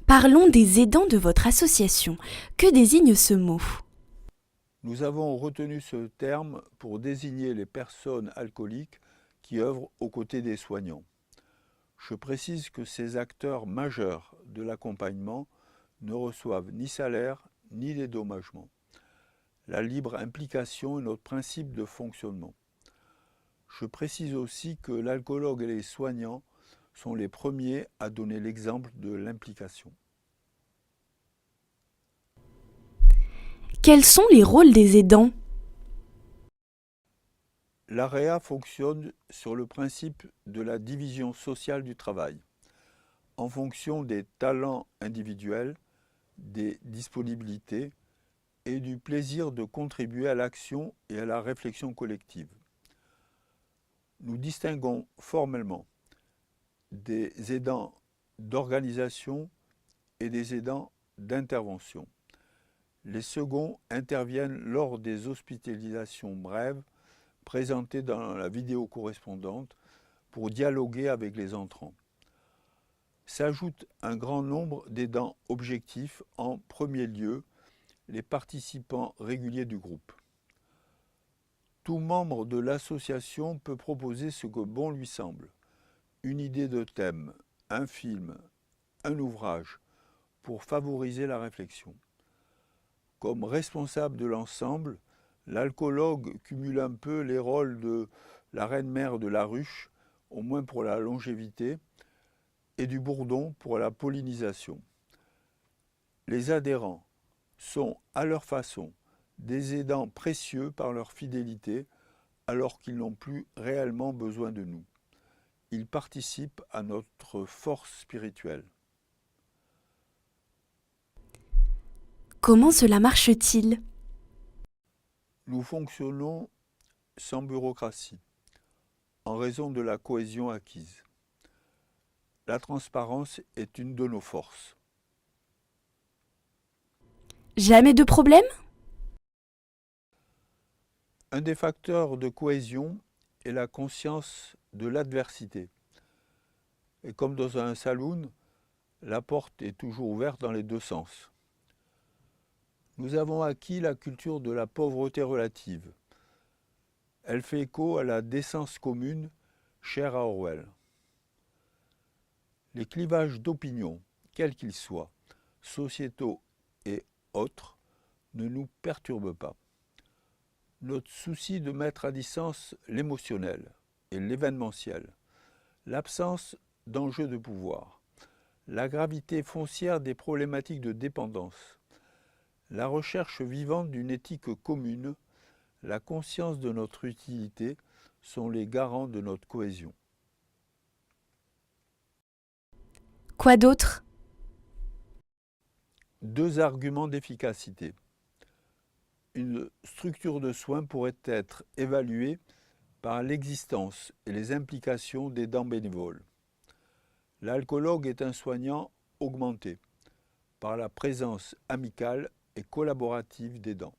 Parlons des aidants de votre association. Que désigne ce mot? Nous avons retenu ce terme pour désigner les personnes alcooliques qui œuvrent aux côtés des soignants. Je précise que ces acteurs majeurs de l'accompagnement ne reçoivent ni salaire ni dédommagement. La libre implication est notre principe de fonctionnement. Je précise aussi que l'alcoologue et les soignants sont les premiers à donner l'exemple de l'implication. Quels sont les rôles des aidants? L'AREA fonctionne sur le principe de la division sociale du travail, en fonction des talents individuels, des disponibilités et du plaisir de contribuer à l'action et à la réflexion collective. Nous distinguons formellement des aidants d'organisation et des aidants d'intervention. Les seconds interviennent lors des hospitalisations brèves présentées dans la vidéo correspondante pour dialoguer avec les entrants. S'ajoute un grand nombre d'aidants objectifs, en premier lieu les participants réguliers du groupe. Tout membre de l'association peut proposer ce que bon lui semble, une idée de thème, un film, un ouvrage, pour favoriser la réflexion. Comme responsable de l'ensemble, l'alcoologue cumule un peu les rôles de la reine-mère de la ruche, au moins pour la longévité, et du bourdon pour la pollinisation. Les adhérents sont, à leur façon, des aidants précieux par leur fidélité, alors qu'ils n'ont plus réellement besoin de nous. Ils participent à notre force spirituelle. Comment cela marche-t-il? Nous fonctionnons sans bureaucratie, en raison de la cohésion acquise. La transparence est une de nos forces. Jamais de problème? Un des facteurs de cohésion est la conscience de l'adversité. Et comme dans un saloon, la porte est toujours ouverte dans les deux sens. Nous avons acquis la culture de la pauvreté relative. Elle fait écho à la décence commune chère à Orwell. Les clivages d'opinion, quels qu'ils soient, sociétaux et autres, ne nous perturbent pas. Notre souci de mettre à distance l'émotionnel et l'événementiel, l'absence d'enjeux de pouvoir, la gravité foncière des problématiques de dépendance, la recherche vivante d'une éthique commune, la conscience de notre utilité sont les garants de notre cohésion. Quoi d'autre? Deux arguments d'efficacité. Une structure de soins pourrait être évaluée par l'existence et les implications d'aidants bénévoles. L'alcoologue est un soignant augmenté par la présence amicale et collaborative d'aidants.